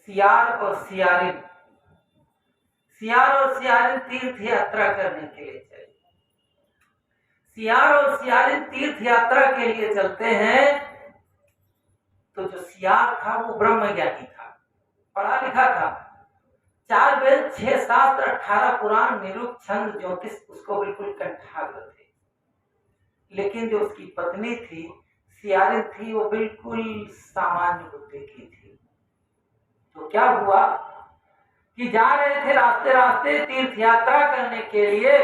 सियार और सियारिन तीर्थ यात्रा करने के लिए चले। सियार और सियारिन तीर्थ यात्रा के लिए चलते हैं। तो जो सियार था वो ब्रह्मज्ञानी था, पढ़ा लिखा था, 4 वेद 6 शास्त्र 18 पुराण निरुक्त छंद ज्योतिष उसको बिल्कुल कंठाग्र थे। लेकिन जो उसकी पत्नी थी सियारिन थी, वो बिल्कुल सामान्य बुद्धि की थी। तो क्या हुआ कि जा रहे थे रास्ते रास्ते तीर्थ यात्रा करने के लिए।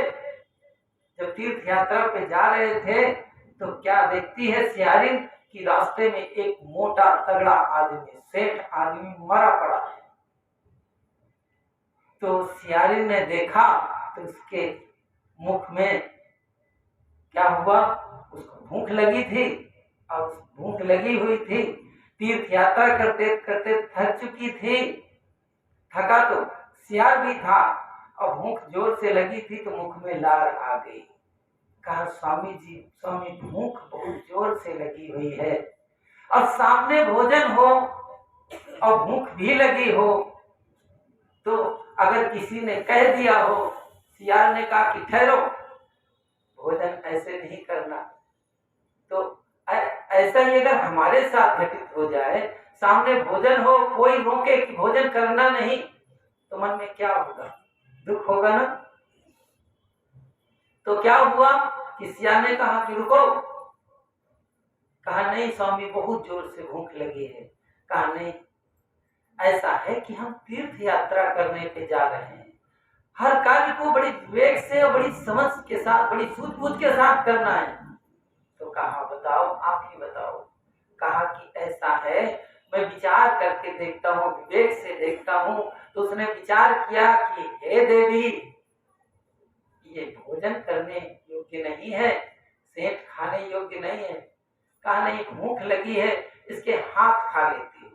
जब तीर्थ यात्रा पे जा रहे थे तो क्या देखती है सियारिन कि रास्ते में एक मोटा तगड़ा आदमी, सेठ आदमी मरा पड़ा है। तो सियारिन ने देखा तो उसके मुख में क्या हुआ, उसको भूख लगी थी और भूख लगी हुई थी, तीर्थ यात्रा करते करते थक चुकी थी। थका तो सियार भी था और भूख जोर से लगी थी तो मुख में लार आ गई। कहा स्वामी जी, स्वामी भूख बहुत जोर से लगी हुई है और सामने भोजन हो और भूख भी लगी हो, तो अगर किसी ने कह दिया हो, सियार ने कहा कि ठहरो, भोजन ऐसे नहीं करना। तो ऐसा ही अगर हमारे साथ घटित हो जाए, सामने भोजन हो, कोई रोके कि भोजन करना नहीं, तो मन में क्या होगा, दुख होगा ना। तो क्या हुआ कि सियार ने कहा कि रुको। कहा नहीं स्वामी, बहुत जोर से भूख लगी है। कहा नहीं, ऐसा है कि हम तीर्थ यात्रा करने पे जा रहे हैं, हर कार्य को बड़ी विवेक से और बड़ी समझ के साथ, बड़ी सूझबूझ के साथ करना है। तो कहा बताओ, आप ही बताओ। कहा कि ऐसा है, मैं विचार करके देखता हूँ, विवेक से देखता हूँ। तो उसने विचार किया कि हे देवी, ये भोजन करने योग्य नहीं है, सेंट खाने योग्य नहीं है। कहा नहीं, भूख लगी है, इसके हाथ खा लेती हूँ,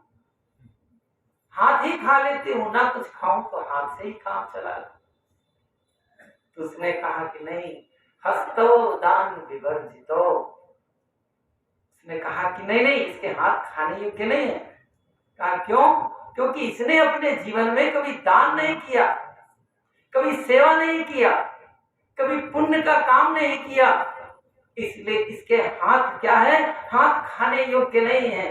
हाथ ही खा लेती हूँ, ना कुछ खाऊं तो हाथ से ही काम चला लूं। तो उसने कहा कि नहीं, हस्तो दान विवर्जितो। उसने कहा कि नहीं नहीं, इसके हाथ खाने योग्य नहीं है। कहा क्यों? क्योंकि इसने अपने जीवन में कभी दान नहीं किया, कभी सेवा नहीं किया, कभी पुण्य का काम नहीं किया, इसलिए इसके हाथ क्या है, हाथ खाने योग्य नहीं है।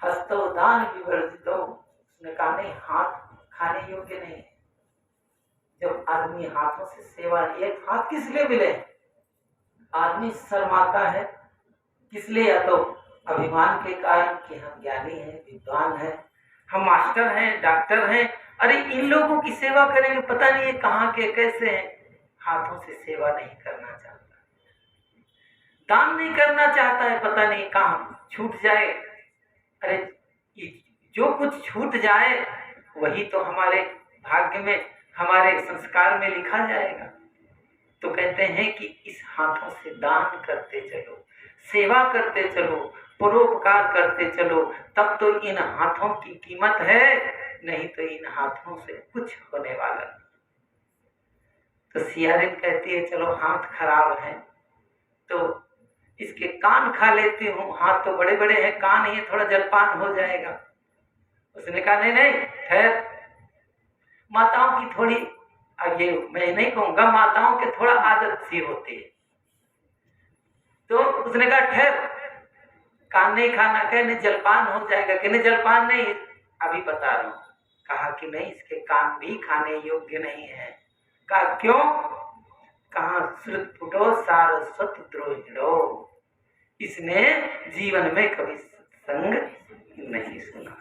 हस्तो दान विवर्जितो। उसने कहा नहीं, हाथ खाने योग्य नहीं है। जब आदमी हाथों से सेवा, एक हाथ किस लिए मिले? आदमी शर्माता है, किस लिए? या तो अभिमान के कारण कि हम ज्ञानी हैं, विद्वान हैं, हम मास्टर हैं, डॉक्टर हैं, अरे इन लोगों की सेवा करेंगे, पता नहीं ये कहाँ के कैसे हैं। हाथों से सेवा नहीं करना चाहता, दान नहीं करना चाहता है, पता नहीं कहाँ छूट जाए। अरे जो कुछ छूट जाए वही तो हमारे भाग्य में, हमारे संस्कार में लिखा जाएगा। तो कहते हैं कि इस हाथों से दान करते चलो, सेवा करते चलो, परोपकार करते चलो, तब तो इन हाथों की कीमत है, नहीं तो इन हाथों से कुछ होने वाला नहीं। तो सियारिन कहती है चलो हाथ खराब है तो इसके कान खा लेती हूँ, हाथ तो बड़े बड़े हैं, कान ही थोड़ा जलपान हो जाएगा। उसने कहा नहीं नहीं ठहर, माताओं की थोड़ी, अब ये मैं नहीं कहूंगा, माताओं के थोड़ा आदत सी होती है। तो उसने कहा ठहर, कान नहीं खाना, कहने जलपान हो जाएगा, कहने जलपान नहीं, अभी बता रहा हूं। कहा कि नहीं, इसके कान भी खाने योग्य नहीं है। कहा क्यों? कहा श्रुतपुटो सारस्वत द्रोहिणो, इसने जीवन में कभी सत्संग नहीं सुना,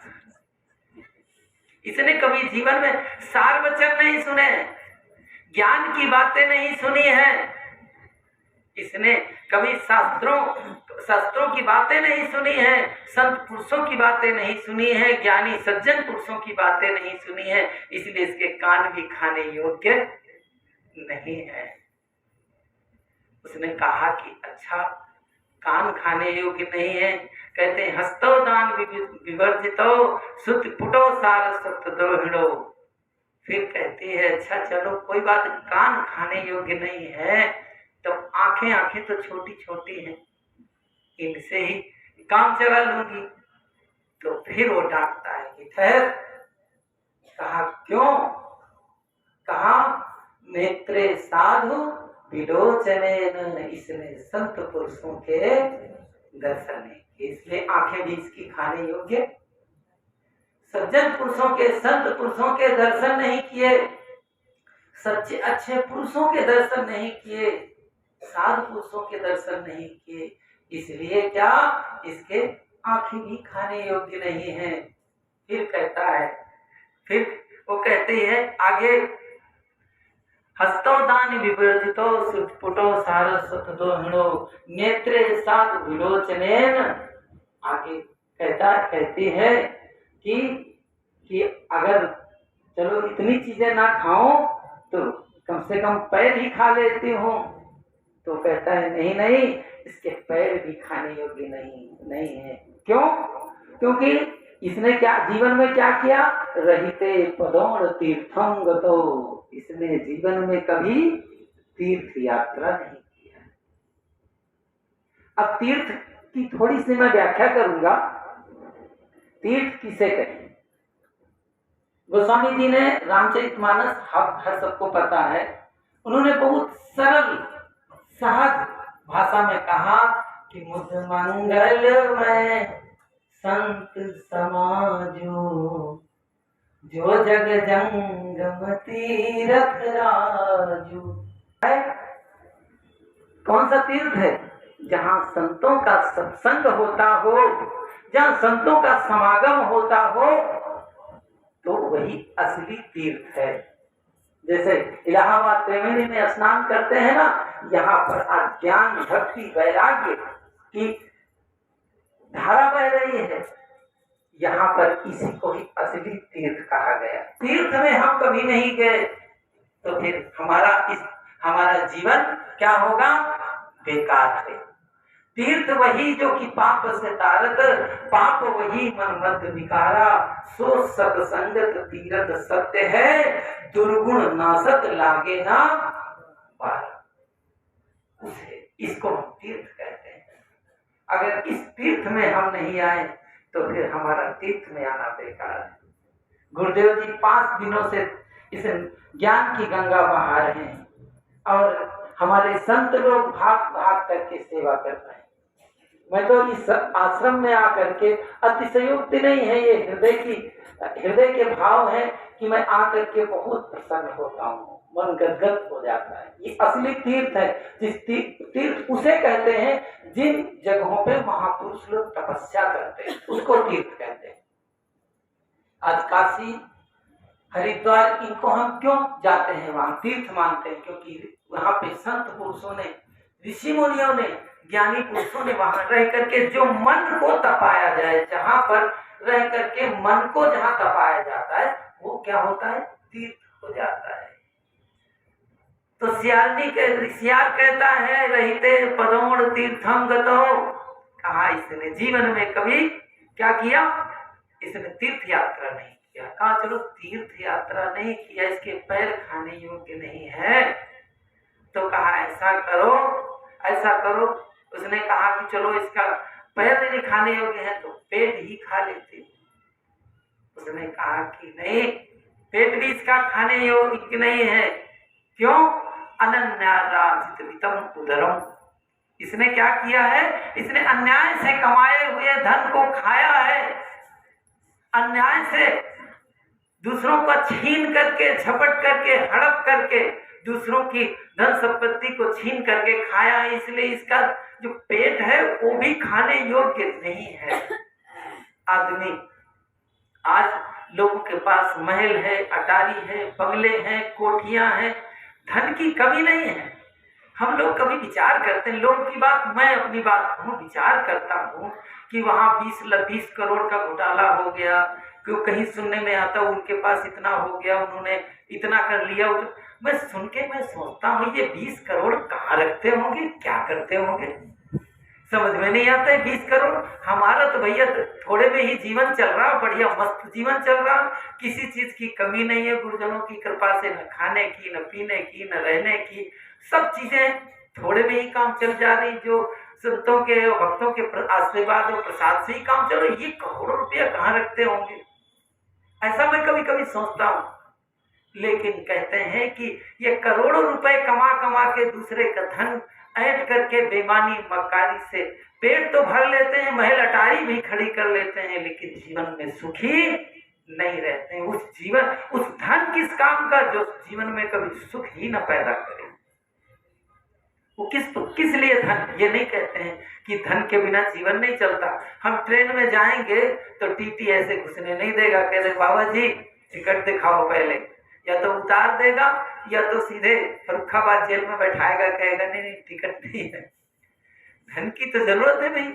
इसने कभी जीवन में सार वचन नहीं सुने, ज्ञान की बातें नहीं सुनी है, इसने कभी शास्त्रों की बातें नहीं सुनी है, संत पुरुषों की बातें नहीं सुनी है, ज्ञानी सज्जन पुरुषों की बातें नहीं सुनी है, इसलिए इसके कान भी खाने योग्य नहीं है। उसने कहा कि अच्छा, कान खाने योग्य नहीं है, कहते हैं हस्तो दान विवर्जितो सुत पुटो सारस्वत द्रोहिणो। फिर कहती है अच्छा चलो कोई बात, कान खाने योग्य नहीं है तो आंखें तो छोटी छोटी हैं, इनसे ही काम चला लूंगी। तो फिर वो डांटता है कि ठहर। कहा क्यों? कहा नेत्रे साधु विलोचनेन, इसने संत पुरुषों के दर्शन नहीं किए, इसलिए आंखें भी इसकी खाने योग्य। सज्जन पुरुषों के, संत पुरुषों के दर्शन नहीं किए, सच्चे अच्छे पुरुषों के दर्शन नहीं किए, साधु पुरुषों के दर्शन नहीं किए, इसलिए क्या इसके आंखें भी खाने योग्य नहीं है। फिर कहता है, फिर वो कहते हैं आगे, हस्तो दान विवर्जितो सुटपुटो सारस्वत दोहणो नेत्रे साधु विलोचनेन। आगे कहती है कि अगर चलो इतनी चीजें ना खाओ तो कम से कम पैर ही खा लेती हूँ। तो कहता है नहीं नहीं, इसके पैर भी खाने योग्य नहीं है। क्यों? क्योंकि इसने क्या जीवन में क्या किया? रहिते पदों तीर्थम गतो, इसने जीवन में कभी तीर्थ यात्रा नहीं किया। अब तीर्थ की थोड़ी सी मैं व्याख्या करूंगा। तीर्थ किसे कहें? गोस्वामी जी ने रामचरितमानस हर सबको पता है, उन्होंने बहुत सरल सहज भाषा में कहा कि मुझ मंगल में संत समाजो जो जग जंगम तीरथ राजू। कौन सा तीर्थ है? जहाँ संतों का सत्संग होता हो, जहाँ संतों का समागम होता हो, तो वही असली तीर्थ है। जैसे इलाहाबाद त्रिवेणी में स्नान करते हैं ना, यहाँ पर अज्ञान भक्ति वैराग्य की धारा बह रही है, यहाँ पर इसी को ही असली तीर्थ कहा गया। तीर्थ में हम कभी नहीं गए तो फिर हमारा जीवन क्या होगा? बेकार है। तीर्थ वही जो कि पाप से तारत, पाप वही मन मध्य विकारा, सो सत्संगत तीरथ सत्य है, दुर्गुण नासत लागे ना पार। इसको हम तीर्थ कहते हैं। अगर इस तीर्थ में हम नहीं आए तो फिर हमारा तीर्थ में आना बेकार है। गुरुदेव जी 5 दिनों से इस ज्ञान की गंगा बहा रहे हैं और हमारे संत लोग भाग भाग करके सेवा कर रहे हैं। मैं तो इस आश्रम में आकर के, अतिशयोक्ति नहीं है, ये हृदय के भाव है कि मैं आकर के बहुत प्रसन्न होता हूँ, मन गदगद हो जाता है। ये असली तीर्थ है। जिस तीर्थ उसे कहते हैं जिन जगहों पे महापुरुष लोग तपस्या करते हैं, उसको तीर्थ कहते हैं। आज काशी हरिद्वार, इनको हम क्यों जाते हैं? वहां तीर्थ मानते हैं क्योंकि वहां पे संत पुरुषों ने, ऋषि मुनियों ने, ज्ञानी पुरुषों ने वहां रह करके जो मन को तपाया जाए, जहां पर रह करके मन को जहां तपाया जाता है, वो क्या होता है? तीर्थ हो जाता है। तो सियाल कहता है, रहते पदोण तीर्थम गतो। कहा इसने जीवन में कभी क्या किया? इसने तीर्थ यात्रा नहीं किया। कहा चलो तीर्थ यात्रा नहीं किया, इसके पैर खाने योग्य नहीं है, तो कहा ऐसा करो। उसने कहा कि चलो इसका पैर नहीं खाने योग्य है तो पेट ही खा लेते। उसने कहा कि नहीं, पेट भी इसका खाने योग्य नहीं है। क्यों? अनन्याराजित वितम उदरम। इसने क्या किया है? इसने अन्याय से कमाए हुए धन को खाया है, अन्याय से दूसरों का छीन करके, झपट करके, हड़प करके दूसरों की धन संपत्ति को छीन करके खाया है। इसलिए इसका जो पेट है वो भी खाने योग्य नहीं है। आदमी आज लोगों के पास महल है, अटारी है, बंगले हैं, कोठियां हैं, धन की कमी नहीं है। हम लोग कभी विचार करते हैं, लोगों की बात, मैं अपनी बात कहूँ, विचार करता हूँ कि वहाँ 20 करोड़ का घोटाला हो गया, क्यों कहीं सुनने में आता उनके पास इतना हो गया, उन्होंने इतना कर लिया। मैं सुन के मैं सोचता हूँ ये 20 करोड़ कहाँ रखते होंगे, क्या करते होंगे, समझ में नहीं आता है। 20 करोड़ हमारा तो भैया थोड़े में ही जीवन चल रहा, बढ़िया मस्त जीवन चल रहा, किसी चीज की कमी नहीं है गुरुजनों की कृपा से, न खाने की, न पीने की, न रहने की, सब चीजें थोड़े में ही काम चल जा रही। जो संतों के भक्तों के आशीर्वाद और प्रसाद से ही काम चल रहा। ये करोड़ों रुपया कहाँ रखते होंगे? ऐसा मैं कभी कभी सोचता हूँ। लेकिन कहते हैं कि ये करोड़ों रुपए कमा कमा के दूसरे का धन ऐंठ करके बेईमानी मक्कारी से पेट तो भर लेते हैं, महल अटारी भी खड़ी कर लेते हैं, लेकिन जीवन में सुखी नहीं रहते हैं। उस जीवन, उस धन किस काम का जो जीवन में कभी सुख ही न पैदा करे। वो किस लिए धन? ये नहीं कहते हैं कि धन के बिना जीवन नहीं चलता। हम ट्रेन में जाएंगे तो टीटी ऐसे घुसने नहीं देगा, कह दे बाबा जी टिकट दिखाओ पहले, या तो उतार देगा या तो सीधे फर्रुखाबाद जेल में बैठाएगा, कहेगा नहीं नहीं टिकट नहीं है। धन की तो जरूरत है भाई,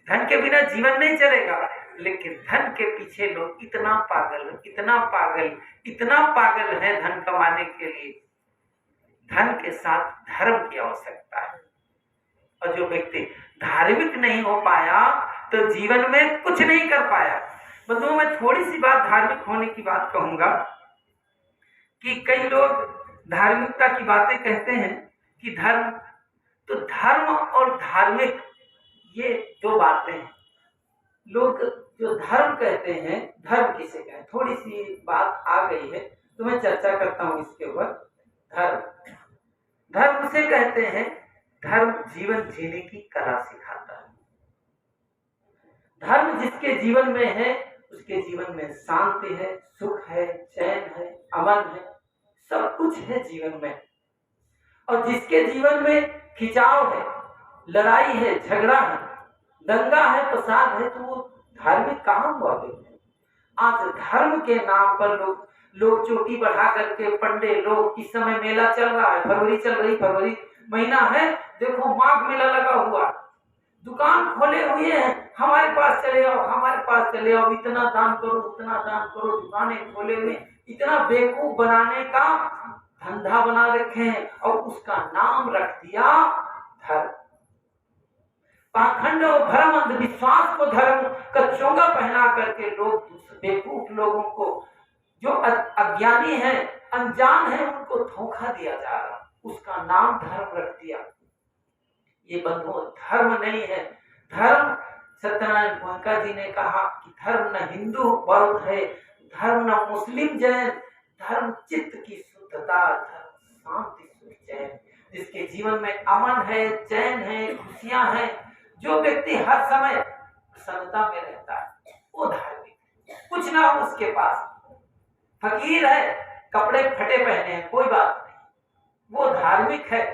धन के बिना जीवन नहीं चलेगा। लेकिन धन के पीछे लोग इतना पागल, इतना पागल, इतना पागल है धन कमाने के लिए। धन के साथ धर्म की आवश्यकता है, और जो व्यक्ति धार्मिक नहीं हो पाया तो जीवन में कुछ नहीं कर पाया। बंधुओं, मैं थोड़ी सी बात धार्मिक होने की बात कहूंगा कि कई लोग धार्मिकता की बातें कहते हैं कि धर्म, तो धर्म और धार्मिक ये दो बातें हैं। लोग जो धर्म कहते हैं, धर्म किसे कहें, थोड़ी सी बात आ गई है तो मैं चर्चा करता हूं इसके ऊपर। धर्म उसे कहते हैं, धर्म जीवन जीने की कला सिखाता है। धर्म जिसके जीवन में है उसके जीवन में शांति है, सुख है, चैन है, अमन है, सब कुछ है जीवन में। और जिसके जीवन में खिंचाव है, लड़ाई है, झगड़ा है, दंगा है, फसाद है, तो वो धार्मिक कहाँ हुआ? आज धर्म के नाम पर लोग चोटी बढ़ा करके, पंडे लोग, इस समय मेला चल रहा है, फरवरी चल रही, फरवरी महीना है, देखो माघ मेला लगा हुआ, दुकान खोले हुए हैं, हमारे पास चले आओ, हमारे पास चले आओ, इतना दान करो, उतना दान करो, दुकानें खोले हुए, इतना बेवकूफ बनाने का धंधा बना रखे हैं और उसका नाम रख दिया धर्म। पाखंड और भ्रम, अंधविश्वास को धर्म का चोंगा पहना करके लोग बेवकूफ लोगों को, जो अज्ञानी है, अनजान है, उनको धोखा दिया जा रहा, उसका नाम धर्म रख दिया। ये बंधुओं धर्म नहीं है। धर्म, सत्यनारायण गोयनका जी ने कहा कि धर्म न हिंदू बौद्ध है, धर्म न मुस्लिम जैन, धर्म चित्त की शुद्धता, धर्म शांति सुख चैन। जिसके जीवन में अमन है, चैन है, खुशियां हैं, जो व्यक्ति हर समय प्रसन्नता में रहता है, वो धार्मिक है। कुछ ना हो उसके पास, फकीर है, कपड़े फटे पहने हैं, कोई बात नहीं, वो धार्मिक है।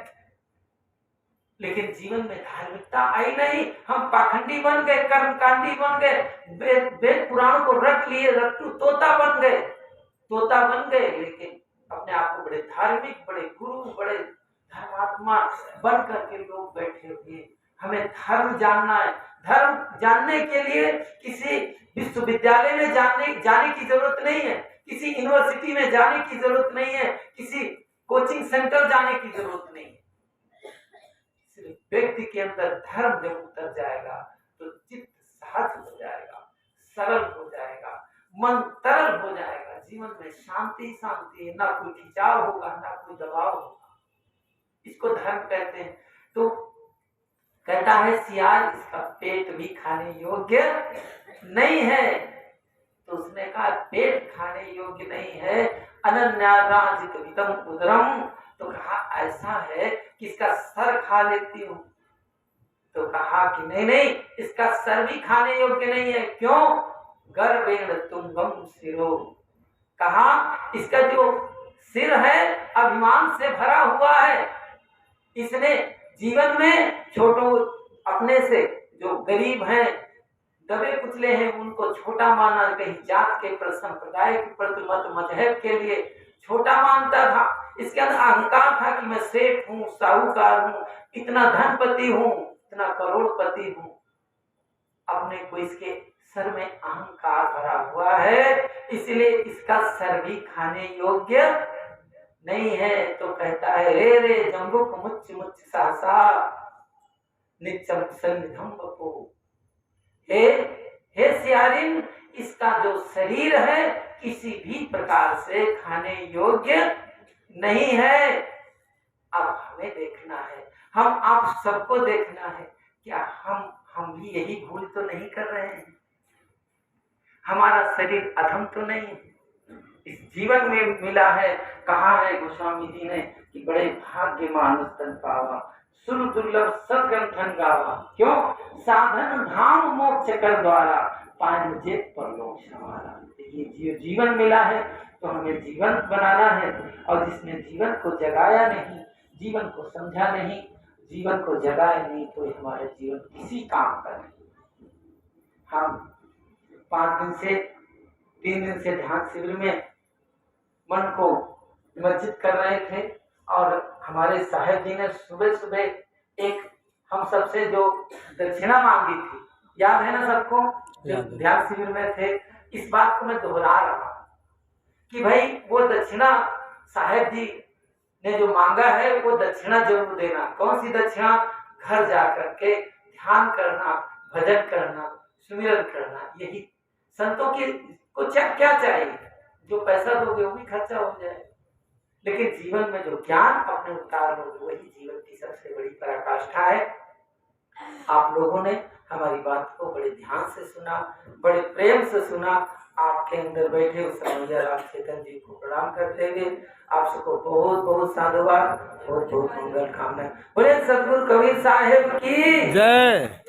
लेकिन जीवन में धार्मिकता आई नहीं, हम पाखंडी बन गए, कर्मकांडी बन गए, वेद पुराण को रट लिए, रट्टू तोता बन गए, लेकिन अपने आप को बड़े धार्मिक, बड़े गुरु, बड़े धर्मात्मा बन करके लोग बैठे हुए। हमें धर्म जानना है। धर्म जानने के लिए किसी विश्वविद्यालय में जाने की जरूरत नहीं है, किसी यूनिवर्सिटी में जाने की जरूरत नहीं है, किसी कोचिंग सेंटर जाने की जरूरत नहीं है। व्यक्ति के अंदर धर्म जब उतर जाएगा तो चित्त सहज हो जाएगा, सरल हो जाएगा, मन तरल हो जाएगा, जीवन में शांति शांति, ना कोई खिंचाव होगा, ना कोई दबाव होगा। इसको धर्म कहते हैं। तो कहता है सियार, इसका पेट भी खाने योग्य नहीं है। तो उसने कहा पेट खाने योग्य नहीं है, अनन्याराजित वितम उदरम। तो कहा ऐसा है कि इसका सर खा लेती हूँ। तो कहा कि नहीं नहीं, इसका सर भी खाने योग्य नहीं है। क्यों? गर्वेण तुंगम सिरो। कहा इसका जो सिर है अभिमान से भरा हुआ है। इसने जीवन में छोटों, अपने से जो गरीब हैं, दबे कुचले हैं, उनको छोटा माना, कहीं जात के प्रति, संप्रदाय के प्रति, मत मजहब के लिए छोटा मानता था। इसके अंदर अहंकार था कि मैं सेठ हूँ, साहूकार हूँ, इतना धनपति हूँ, इतना करोड़पति हूँ। अपने को इसके सर में अहंकार भरा हुआ है, इसलिए इसका सर भी खाने योग्य नहीं है। तो कहता है रे रे जम्बुक मुच्च मुच्च सहसा नित्यम सन्निधम बपो। हे सियारिन, इसका जो शरीर है किसी भी प्रकार से खाने योग्य नहीं है। अब हमें देखना है, हम आप सबको देखना है, क्या हम भी यही भूल तो नहीं कर रहे हैं? हमारा शरीर अधम तो नहीं है, इस जीवन में मिला है। कहा है गोस्वामी जी ने कि बड़े भाग्य मानुष तन पावा, सुन दुर्लभ सदग्रंथन गावा। क्यों? साधन धाम मोक्ष कर द्वारा, पाए मुझे परलोक संवारा। ये जीवन मिला है तो हमें जीवन बनाना है, और जिसने जीवन को जगाया नहीं, जीवन को समझा नहीं, जीवन को जगाया नहीं, तो हमारे जीवन किसी काम का नहीं। हम 3 दिन से ध्यान शिविर में मन को निमज्जित कर रहे थे, और हमारे साहेब जी ने सुबह सुबह एक हम सबसे जो दक्षिणा मांगी थी, याद है ना सबको, ध्यान शिविर में थे। इस बात को मैं दोहरा रहा कि भाई वो दक्षिणा साहेब जी ने जो मांगा है वो दक्षिणा जरूर देना। कौन सी दक्षिणा? घर जाकर के ध्यान करना, भजन करना, सुमिरन करना। यही संतों के को क्या चाहिए? जो पैसा दोगे वो भी खर्चा हो जाए, लेकिन जीवन में जो ज्ञान अपने उतार लोगे वही जीवन की सबसे बड़ी पराकाष्ठा है। आप लोगों ने हमारी बात को बड़े ध्यान से सुना, बड़े प्रेम से सुना। आपके अंदर बैठे उस रमैया राम चेतन जी को प्रणाम करते हुए आप सबको बहुत बहुत साधुवाद, बहुत बहुत मंगल कामना। बोले सतगुरु कबीर साहेब की जय।